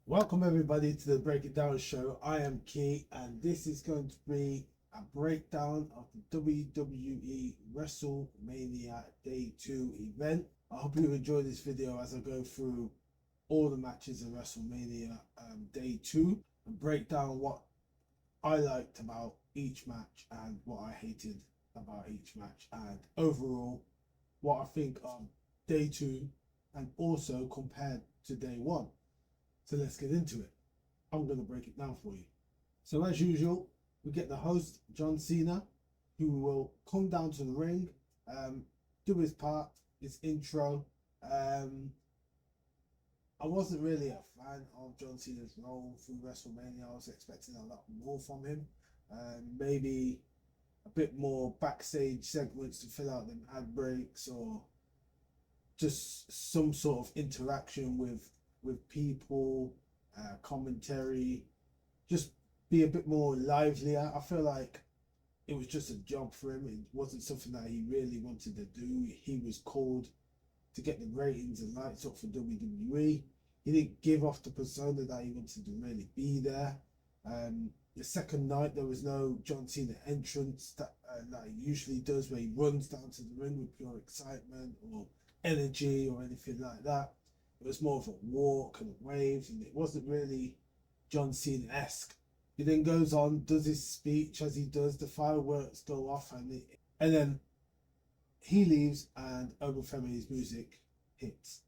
Welcome everybody to the Break It Down show. I am Key and this is going to be a breakdown of the WWE WrestleMania Day 2 event. I hope you enjoy this video as I go through all the matches of WrestleMania Day 2 and break down what I liked about each match and what I hated about each match, and overall what I think of Day 2 and also compared to Day 1. So let's get into it. I'm going to break it down for you. So as usual, we get the host, John Cena, who will come down to the ring, do his part, his intro. I wasn't really a fan of John Cena's role through WrestleMania. I was expecting a lot more from him. Maybe a bit more backstage segments to fill out them ad breaks, or just some sort of interaction with people, commentary, just be a bit more livelier. I feel like it was just a job for him. It wasn't something that he really wanted to do. He was called to get the ratings and lights up for WWE. He didn't give off the persona that he wanted to really be there. The second night there was no John Cena entrance that he usually does, where he runs down to the ring with pure excitement or energy or anything like that. It was more of a walk and a wave, and it wasn't really John Cena-esque. He then goes on, does his speech as he does, the fireworks go off, and then he leaves and Obafemi's music hits.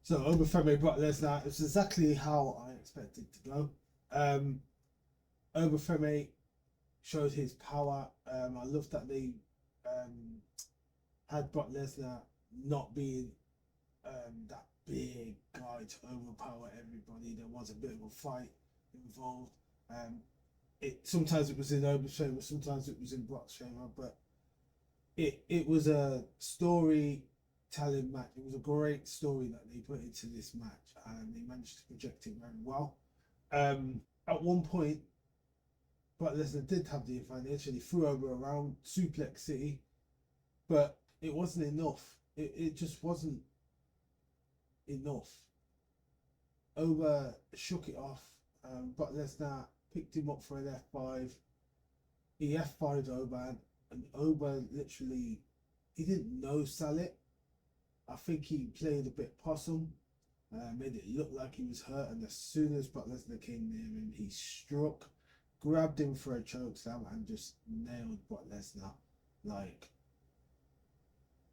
So Obafemi Brock Lesnar, it's exactly how I expected to go. Obafemi showed his power. I love that they had Brock Lesnar not being that big guy to overpower everybody. There was a bit of a fight involved. Sometimes it was in Ober's favour, sometimes it was in Brock's favour, but it was a storytelling match. It was a great story that they put into this match, and they managed to project it very well. At one point, Brock Lesnar did have the advantage, and he threw over around Suplex City, but it wasn't enough. It just wasn't enough. Oba shook it off. Brock Lesnar picked him up for an F5. He F5'd Oba, and Oba literally, he didn't no sell it. I think he played a bit possum, made it look like he was hurt, and as soon as Brock Lesnar came near him, he struck, grabbed him for a chokeslam, and just nailed Brock Lesnar. Like,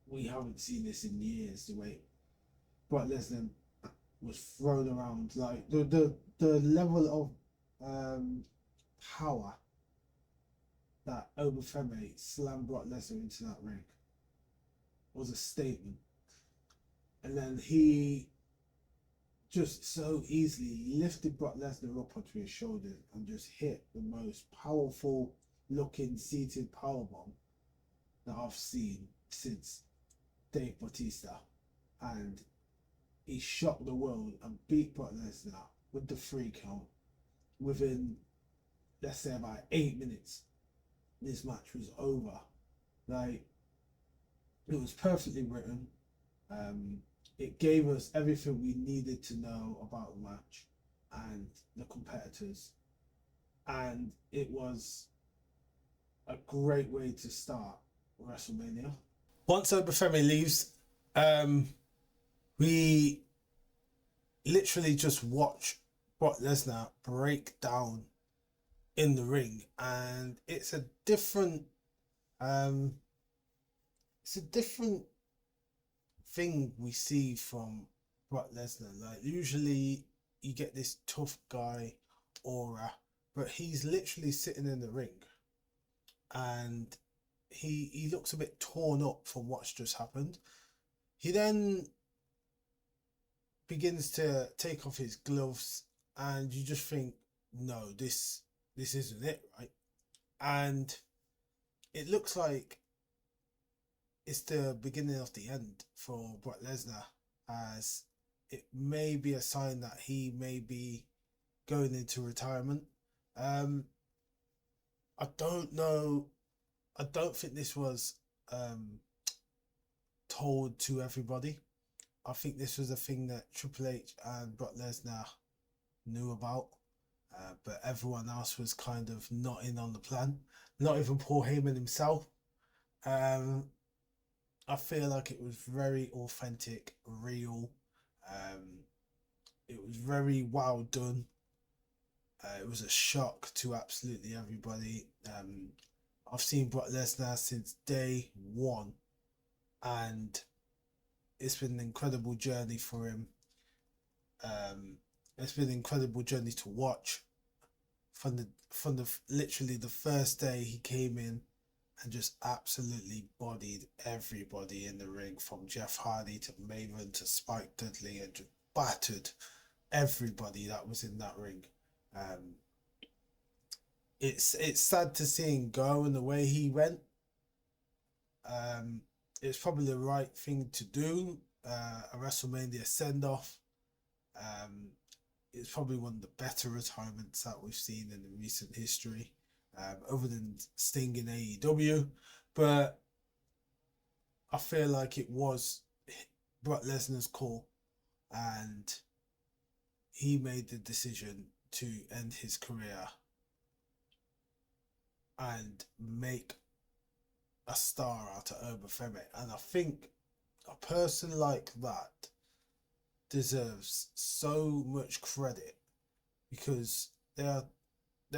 we haven't seen this in years, the way Brock Lesnar was thrown around. Like the level of power that Obafemi slammed Brock Lesnar into that ring was a statement. And then he just so easily lifted Brock Lesnar up onto his shoulders and just hit the most powerful looking seated powerbomb that I've seen since Dave Bautista. And he shocked the world and beat Brock Lesnar with the 3 count within, let's say, about 8 minutes. This match was over. Like, it was perfectly written. It gave us everything we needed to know about the match and the competitors, and it was a great way to start WrestleMania. Once Obafemi leaves, we literally just watch Brock Lesnar break down in the ring, and it's a different thing we see from Brock Lesnar. Like, usually you get this tough guy aura, but he's literally sitting in the ring and he looks a bit torn up from what's just happened. He then begins to take off his gloves, and you just think, no, this isn't it, right? And it looks like it's the beginning of the end for Brock Lesnar, as it may be a sign that he may be going into retirement. I don't know. I don't think this was told to everybody. I think this was a thing that Triple H and Brock Lesnar knew about, but everyone else was kind of not in on the plan. Not even Paul Heyman himself. Um, I feel like it was very authentic, real. Um, it was very well done. It was a shock to absolutely everybody. I've seen Brock Lesnar since day one, and it's been an incredible journey for him. Um, it's been an incredible journey to watch from the literally the first day he came in and just absolutely bodied everybody in the ring, from Jeff Hardy to Maven to Spike Dudley, and just battered everybody that was in that ring. Um, it's sad to see him go and the way he went. It's probably the right thing to do. A WrestleMania send off. Um, it's probably one of the better retirements that we've seen in the recent history, other than Sting in AEW. But I feel like it was Brock Lesnar's call, and he made the decision to end his career and make a star out of Oba Femi. And I think a person like that deserves so much credit, because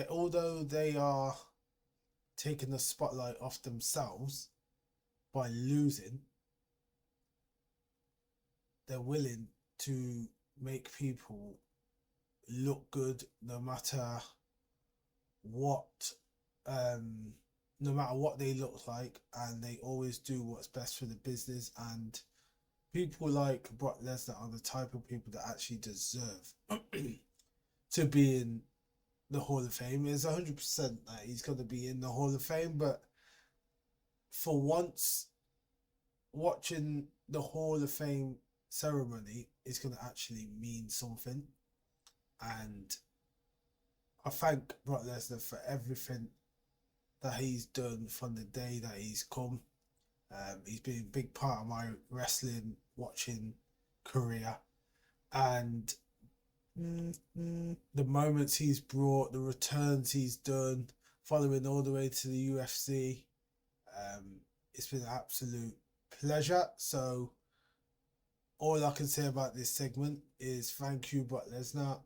although they are taking the spotlight off themselves by losing, they're willing to make people look good no matter what no matter what they look like, and they always do what's best for the business. And people like Brock Lesnar are the type of people that actually deserve to be in the Hall of Fame. It's 100% that he's going to be in the Hall of Fame, but for once, watching the Hall of Fame ceremony is going to actually mean something. And I thank Brock Lesnar for everything that he's done from the day that he's come. He's been a big part of my wrestling watching career, and the moments he's brought, the returns he's done, following all the way to the UFC, it's been an absolute pleasure. So all I can say about this segment is thank you, Brock Lesnar.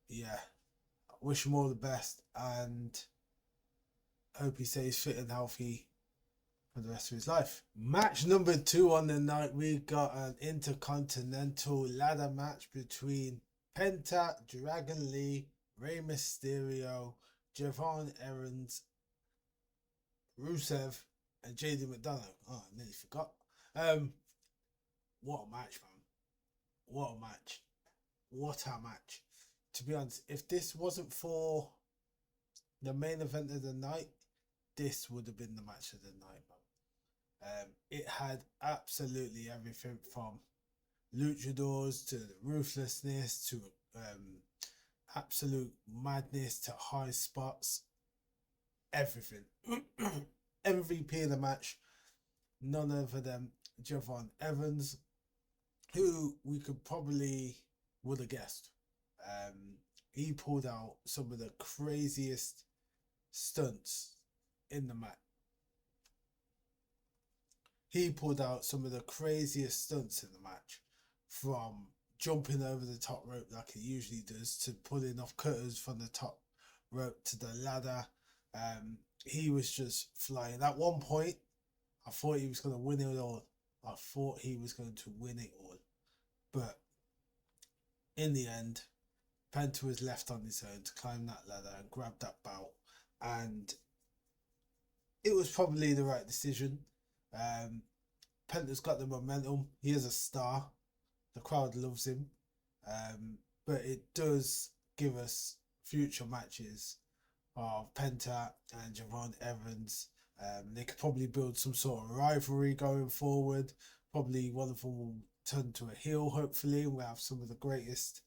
Yeah, I wish him all the best, and hope he stays fit and healthy for the rest of his life. Match number 2 on the night, we got an intercontinental ladder match between Penta, Dragon Lee, Rey Mysterio, Javon Evans, Rusev, and JD McDonough. Oh, I nearly forgot. What a match, man. What a match. What a match. To be honest, if this wasn't for the main event of the night, this would have been the match of the night, man. It had absolutely everything from luchadors to ruthlessness to absolute madness to high spots. Everything. MVP of the match, none other than Javon Evans, who we could probably would have guessed. He pulled out some of the craziest stunts in the match. He pulled out some of the craziest stunts in the match, from jumping over the top rope like he usually does to pulling off cutters from the top rope to the ladder. He was just flying. At one point, I thought he was going to win it all. But in the end, Penta was left on his own to climb that ladder and grab that belt. And it was probably the right decision. Penta's got the momentum. He is a star. The crowd loves him. But it does give us future matches of Penta and Javon Evans. They could probably build some sort of rivalry going forward. Probably one of them will turn to a heel, hopefully. We'll have some of the greatest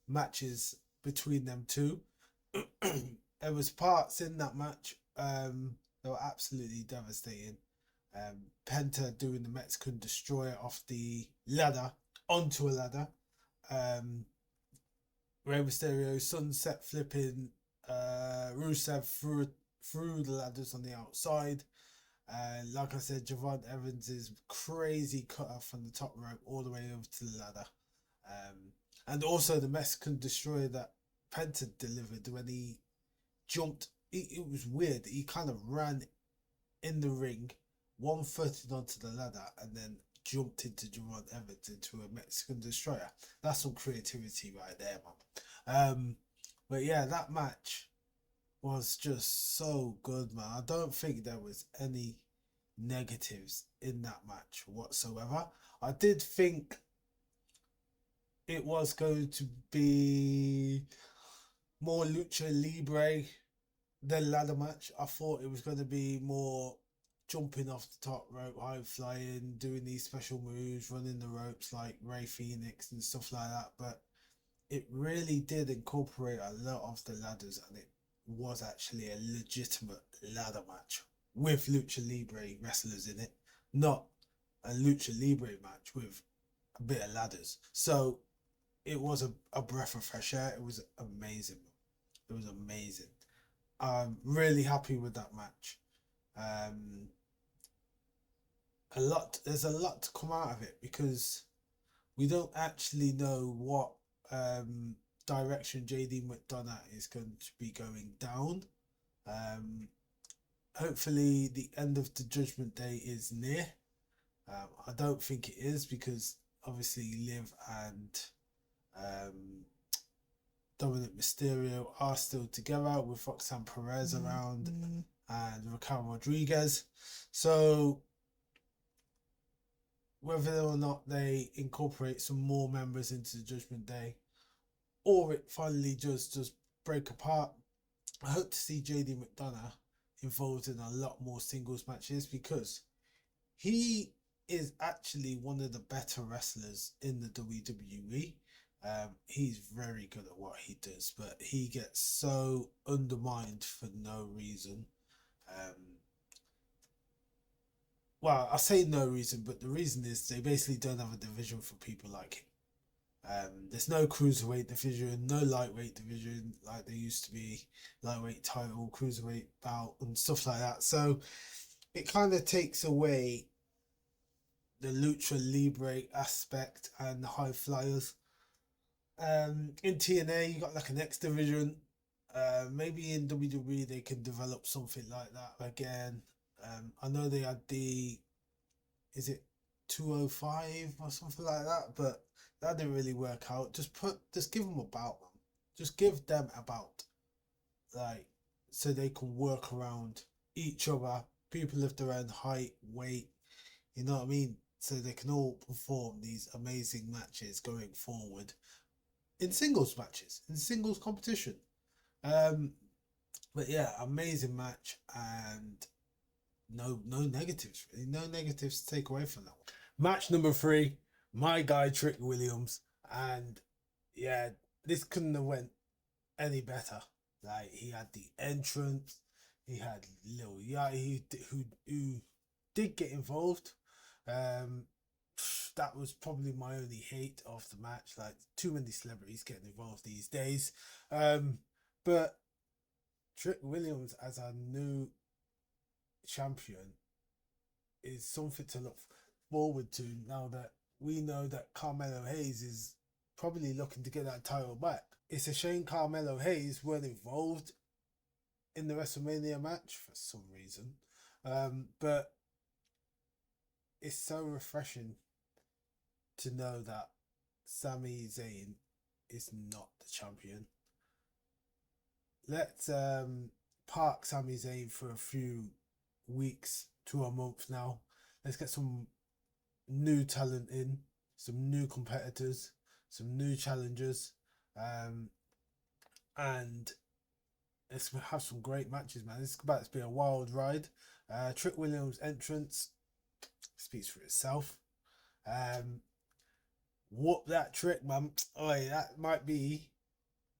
matches between them two. There was parts in that match that were absolutely devastating. Penta doing the Mexican destroyer off the ladder onto a ladder. Rey Mysterio sunset flipping Rusev through the ladders on the outside. And like I said, Javon Evans' crazy cutter from the top rope all the way over to the ladder. And also the Mexican destroyer that Penta delivered when he jumped. It was weird. He kind of ran in the ring, one-footed onto the ladder, and then jumped into Javon Evans into a Mexican destroyer. That's some creativity right there, man. But yeah, that match was just so good, man. I don't think there was any negatives in that match whatsoever. I did think it was going to be more lucha libre than ladder match. I thought it was going to be more jumping off the top rope, high flying, doing these special moves, running the ropes like Ray Phoenix and stuff like that. But it really did incorporate a lot of the ladders, and it was actually a legitimate ladder match with lucha libre wrestlers in it, not a lucha libre match with a bit of ladders. So it was a breath of fresh air. It was amazing. It was amazing. I'm really happy with that match. There's a lot to come out of it because we don't actually know what direction JD McDonough is going to be going down. Hopefully the end of the Judgment Day is near. I don't think it is because obviously Liv and Dominic Mysterio are still together with Roxanne Perez around and Raquel Rodriguez. So whether or not they incorporate some more members into the Judgment Day or it finally just break apart, I hope to see JD McDonough involved in a lot more singles matches because he is actually one of the better wrestlers in the WWE. He's very good at what he does, but he gets so undermined for no reason. Well, I say no reason, but the reason is they basically don't have a division for people like him. There's no cruiserweight division, no lightweight division like there used to be, lightweight title, cruiserweight bout, and stuff like that. So it kind of takes away the lucha libre aspect and the high flyers. In TNA, you got like an X division. Maybe in WWE they can develop something like that again. I know they had is it 205 or something like that, but that didn't really work out. Just give them a bout, man. Just give them a bout, like so they can work around each other. People of their own height, weight, you know what I mean, so they can all perform these amazing matches going forward in singles matches, in singles competition. But yeah, amazing match and no negatives really, no negatives to take away from that one. Match number 3, my guy Trick Williams, and yeah, this couldn't have went any better. Like he had the entrance, he had Lil Yachty who did get involved. That was probably my only hate of the match. Like too many celebrities getting involved these days. But Trick Williams as our new champion is something to look forward to now that we know that Carmelo Hayes is probably looking to get that title back. It's a shame Carmelo Hayes weren't involved in the WrestleMania match for some reason. But it's so refreshing to know that Sami Zayn is not the champion. Let's park Sami Zayn for a few weeks to a month now. Let's get some new talent in, some new competitors, some new challengers, and let's have some great matches, man. It's about to be a wild ride. Trick Williams' entrance speaks for itself. Whoop that trick, man. Oh, that might be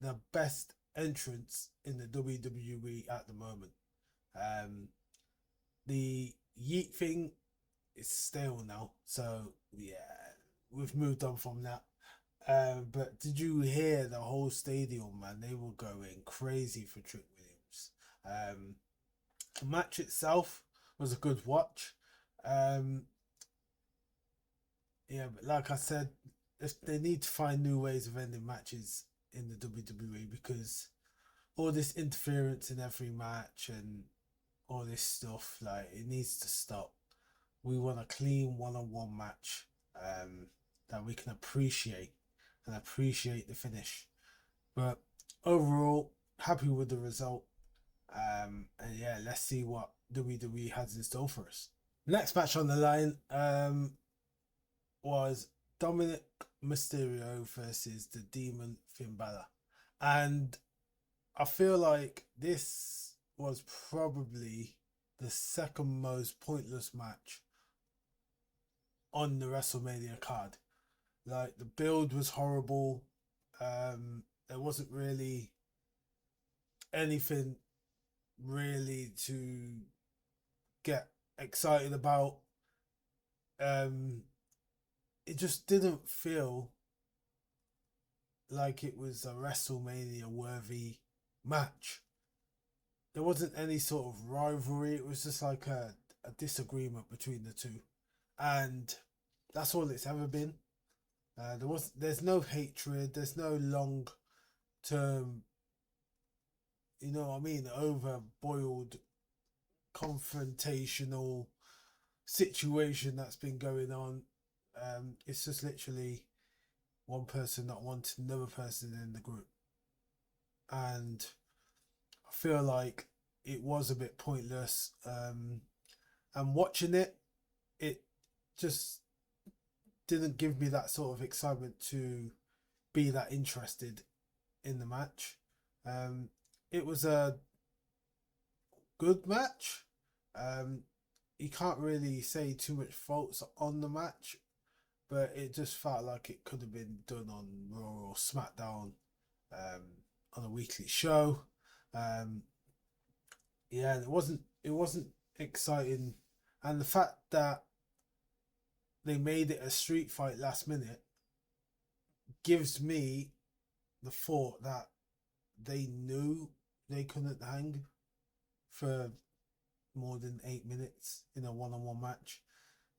the best entrance in the WWE at the moment. The yeet thing is stale now, so yeah, we've moved on from that. But did you hear the whole stadium, man? They were going crazy for Trick Williams. The match itself was a good watch. Um, yeah, but like I said, if they need to find new ways of ending matches in the WWE, because all this interference in every match and all this stuff, like, it needs to stop. We want a clean one-on-one match, that we can appreciate and appreciate the finish. But overall, happy with the result. And yeah, let's see what WWE has in store for us. Next match on the line was Dominic Mysterio versus the Demon Finn Balor. And I feel like this was probably the second most pointless match on the WrestleMania card. Like, the build was horrible. There wasn't really anything really to get excited about. It just didn't feel like it was a WrestleMania worthy match. There wasn't any sort of rivalry. It was just like a disagreement between the two, and that's all it's ever been. There's no hatred. There's no long term, you know what I mean, over boiled confrontational situation that's been going on. It's just literally one person not wanting another person in the group, and I feel like it was a bit pointless. And watching it, it just didn't give me that sort of excitement to be that interested in the match. It was a good match. You can't really say too much faults on the match, but it just felt like it could have been done on Raw or SmackDown, on a weekly show. Yeah, it wasn't exciting, and the fact that they made it a street fight last minute gives me the thought that they knew they couldn't hang for more than 8 minutes in a one-on-one match.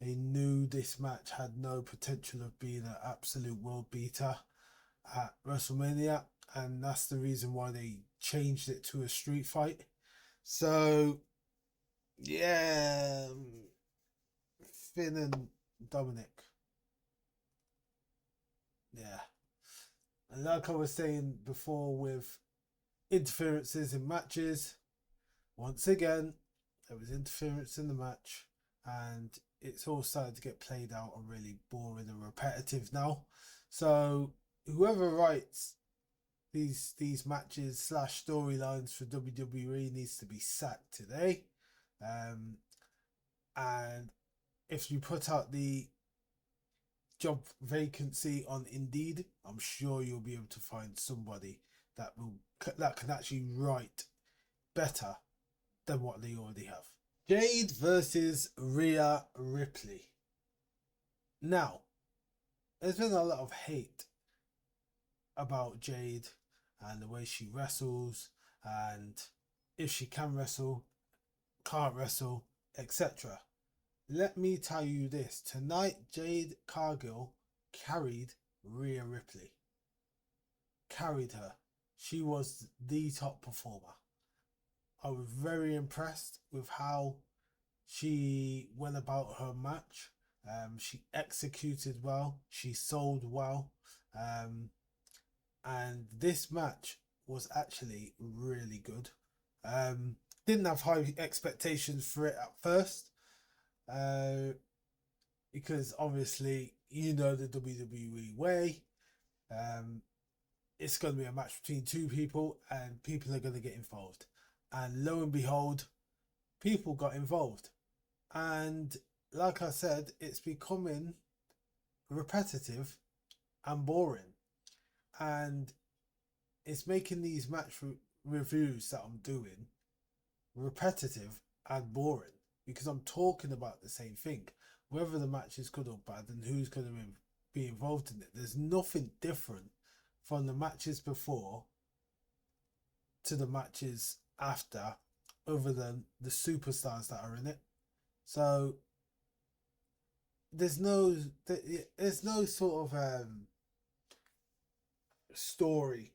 They knew this match had no potential of being an absolute world beater at WrestleMania, and that's the reason why they changed it to a street fight. So yeah, Finn and Dominic. Yeah, and like I was saying before, with interferences in matches, once again there was interference in the match, and it's all started to get played out and really boring and repetitive now. So whoever writes these matches slash storylines for WWE needs to be sacked today. And if you put out the job vacancy on Indeed, I'm sure you'll be able to find somebody that can actually write better than what they already have. Jade versus Rhea Ripley. Now, there's been a lot of hate about Jade and the way she wrestles, and if she can wrestle, can't wrestle, etc. Let me tell you this. Tonight, Jade Cargill carried Rhea Ripley. Carried her. She was the top performer. I was very impressed with how she went about her match. She executed well. She sold well. And this match was actually really good. Didn't have high expectations for it at first. Because obviously, you know, the WWE way. It's going to be a match between two people, and people are going to get involved. And lo and behold, people got involved. And like I said, it's becoming repetitive and boring. And it's making these match reviews that I'm doing repetitive and boring, because I'm talking about the same thing, whether the match is good or bad and who's going to win. be involved in it. There's nothing different from the matches before to the matches after, other than the superstars that are in it. So there's no sort of story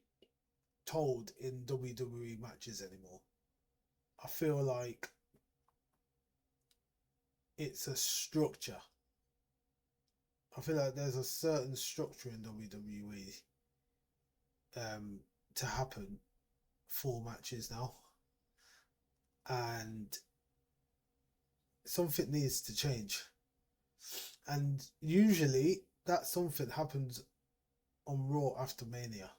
told in WWE matches anymore. I feel like it's a structure. I feel like there's a certain structure in WWE to happen for matches now, and something needs to change. And usually that something happens on Raw after Mania.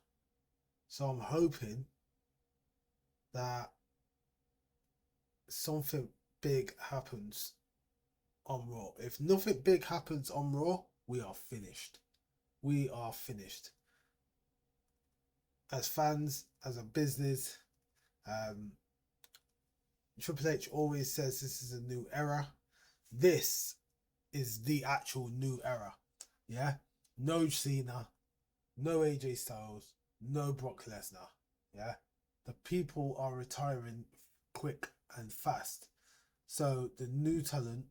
So I'm hoping that something big happens on Raw. If nothing big happens on Raw, we are finished. We are finished. As fans, as a business, Triple H always says this is a new era. This is the actual new era. Yeah? No Cena, no AJ Styles, no Brock Lesnar. Yeah? The people are retiring quick and fast. So the new talent,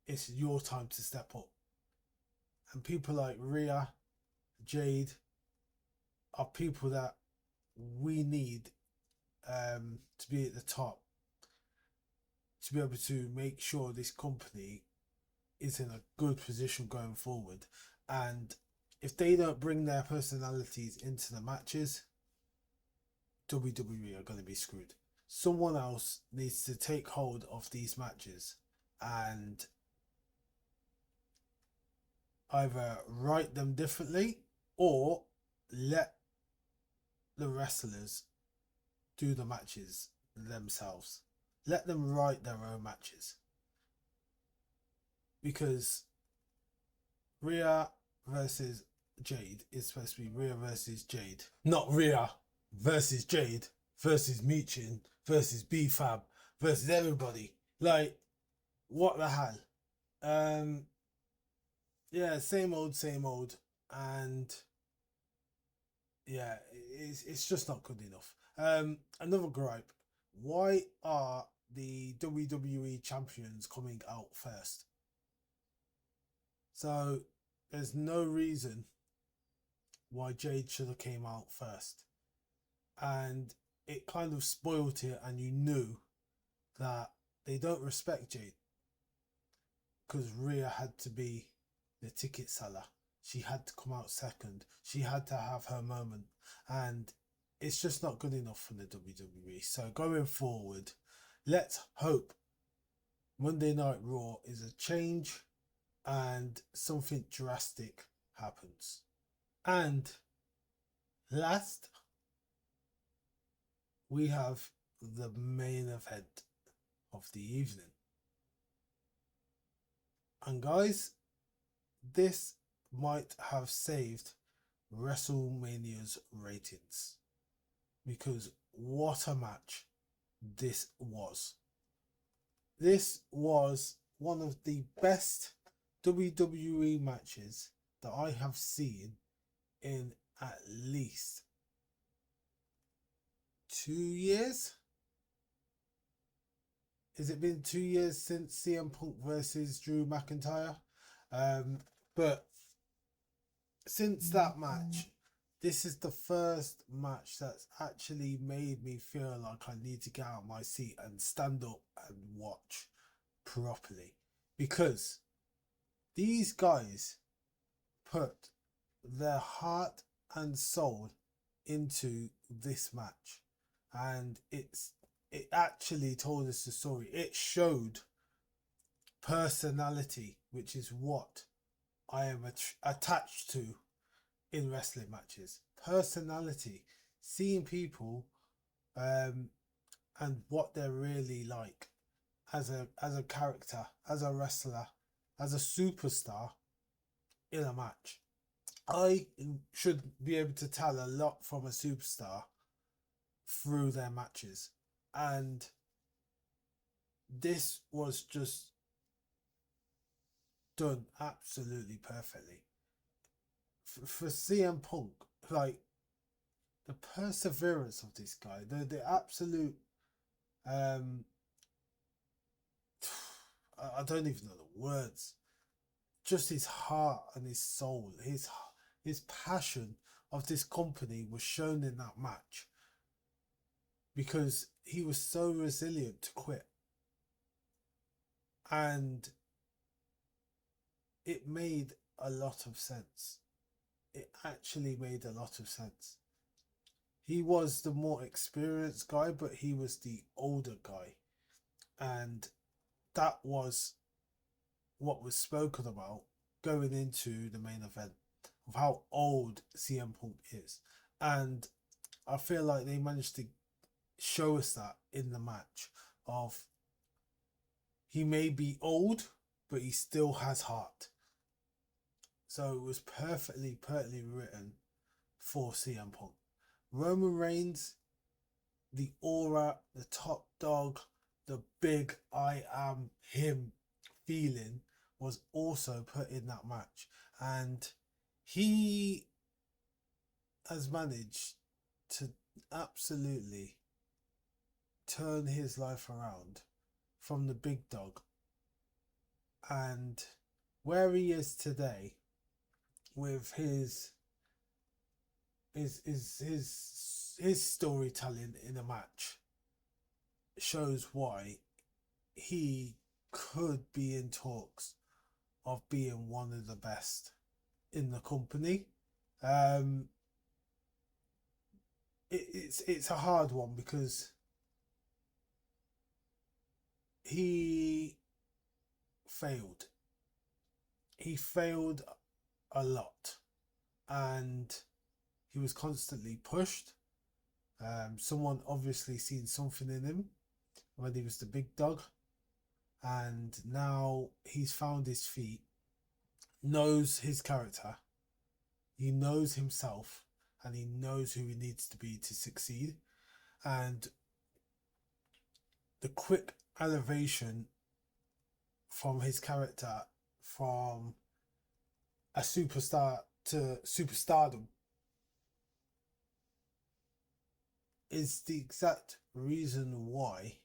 it's your time to step up. And people like Rhea, Jade are people that we need to be at the top, to be able to make sure this company is in a good position going forward. And if they don't bring their personalities into the matches, WWE are going to be screwed. Someone else needs to take hold of these matches and either write them differently or let the wrestlers do the matches themselves. Let them write their own matches. Because Rhea versus Jade is supposed to be Rhea versus Jade. Not Rhea versus Jade versus Michin versus B-Fab versus everybody. Like, what the hell? Yeah, same old. And yeah, it's just not good enough. Another gripe. Why are the WWE champions coming out first? So there's no reason why Jade should have came out first. And it kind of spoiled it, and you knew that they don't respect Jade. Because Rhea had to be the ticket seller. She had to come out second. She had to have her moment. And it's just not good enough for the WWE. So going forward, let's hope Monday Night Raw is a change and something drastic happens. And last, we have the main event of the evening. And guys, this might have saved WrestleMania's ratings, because what a match this was. This was one of the best WWE matches that I have seen in at least 2 years. Has it been 2 years since CM Punk versus Drew McIntyre? But since that match, this is the first match that's actually made me feel like I need to get out of my seat and stand up and watch properly. Because these guys put their heart and soul into this match. And it actually told us the story. It showed personality, which is what I am attached to in wrestling matches. Personality, seeing people and what they're really like as a character, as a wrestler, as a superstar in a match. I should be able to tell a lot from a superstar through their matches, and this was just done absolutely perfectly. For CM Punk, like the perseverance of this guy, the absolute um I don't even know the words. Just his heart and his soul, his passion of this company was shown in that match because he was so resilient to quit, and it made a lot of sense. It actually made a lot of sense. He was the more experienced guy, but he was the older guy, and that was what was spoken about going into the main event of how old CM Punk is. And I feel like they managed to show us that in the match of he may be old, but he still has heart. So it was perfectly written for CM Punk. Roman Reigns, the aura, the top dog, the big I am him feeling was also put in that match. And he has managed to absolutely turn his life around from the big dog, and where he is today with his storytelling in a match shows why he could be in talks of being one of the best in the company. It's a hard one because he failed. He failed a lot, and he was constantly pushed. Someone obviously seen something in him when he was the big dog, and now he's found his feet, knows his character, he knows himself, and he knows who he needs to be to succeed. And the quick elevation from his character from a superstar to superstardom is the exact reason why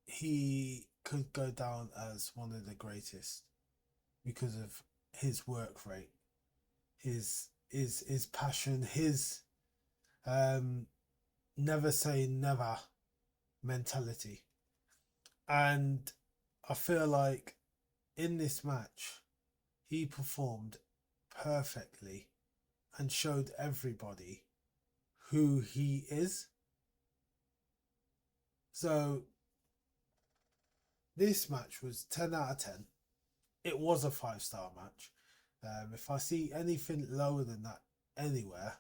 he could go down as one of the greatest, because of his work rate, his passion, his never say never mentality. And I feel like in this match he performed perfectly and showed everybody who he is. So this match was 10 out of 10. It was a 5-star match. If I see anything lower than that anywhere,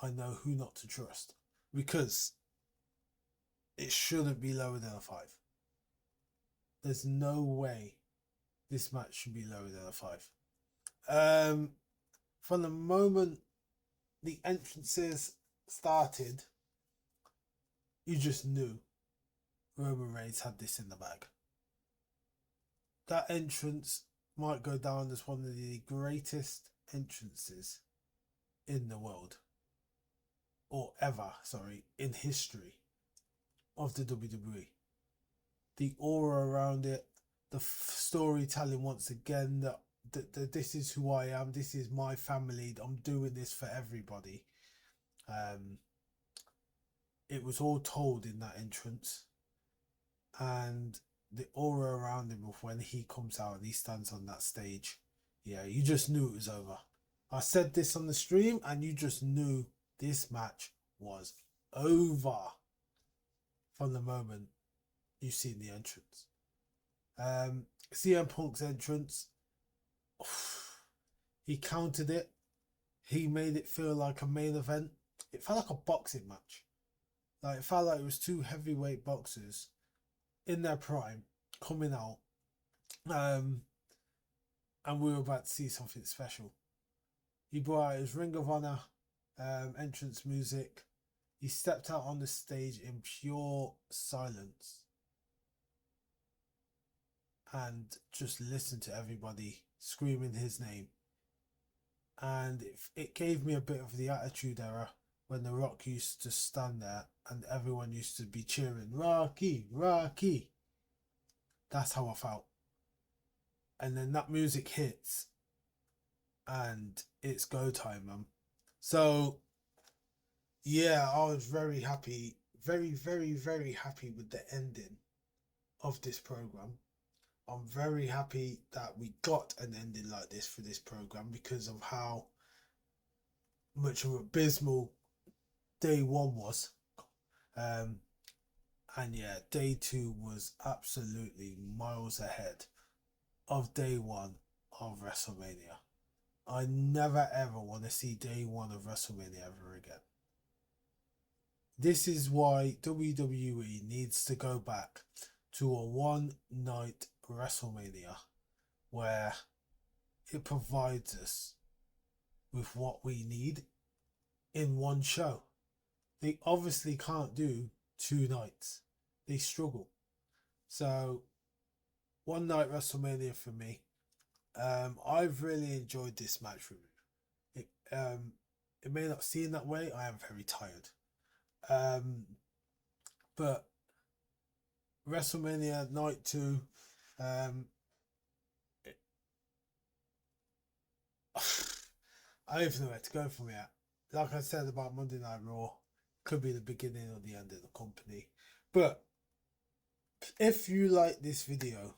I know who not to trust, because it shouldn't be lower than a 5. There's no way this match should be lower than a 5. From the moment the entrances started, you just knew Roman Reigns had this in the bag. That entrance might go down as one of the greatest entrances in the world, or ever, in history of the WWE. The aura around it, the storytelling once again, that this is who I am, this is my family, I'm doing this for everybody. It was all told in that entrance, and the aura around him of when he comes out and he stands on that stage, yeah, you just knew it was over. I said this on the stream, and you just knew this match was over from the moment you seen the entrance. CM Punk's entrance, he countered it. He made it feel like a main event. It felt like a boxing match. Like, it felt like it was two heavyweight boxers in their prime coming out, and we were about to see something special. He brought out his Ring of Honor entrance music. He stepped out on the stage in pure silence, and just listen to everybody screaming his name. And it gave me a bit of the Attitude Era when The Rock used to stand there and everyone used to be cheering, Rocky, Rocky. That's how I felt. And then that music hits and it's go time, man. So yeah, I was very happy, very, very, very happy with the ending of this program. I'm very happy that we got an ending like this for this program because of how much of abysmal day one was. And yeah, day two was absolutely miles ahead of day one of WrestleMania. I never ever want to see day one of WrestleMania ever again. This is why WWE needs to go back to a one night WrestleMania where it provides us with what we need in one show. They obviously can't do 2 nights. They struggle. So one night WrestleMania for me. I've really enjoyed this match review. It may not seem that way. I am very tired. But WrestleMania night 2, I don't even know where to go from here. Like I said about Monday Night Raw, could be the beginning or the end of the company. But if you like this video,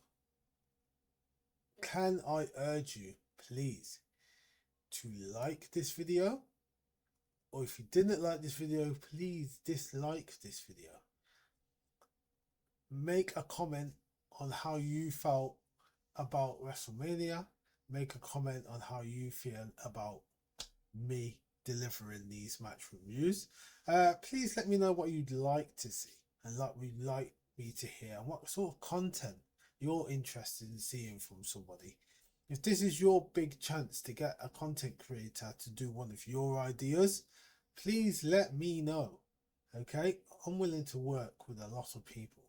can I urge you, please, to like this video? Or if you didn't like this video, please dislike this video. Make a comment on how you felt about WrestleMania. Make a comment on how you feel about me delivering these match reviews. Please let me know what you'd like to see and what you'd like me to hear and what sort of content you're interested in seeing from somebody. If this is your big chance to get a content creator to do one of your ideas, please let me know. Okay, I'm willing to work with a lot of people.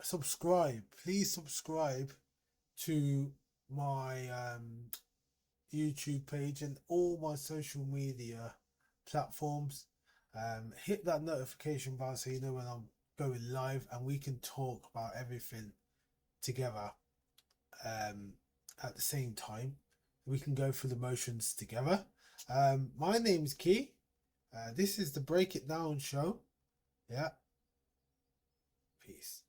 Subscribe, please subscribe to my YouTube page and all my social media platforms. Hit that notification bell so you know when I'm going live and we can talk about everything together at the same time. We can go through the motions together. My name's Key. This is the Break It Down show. Yeah. Peace.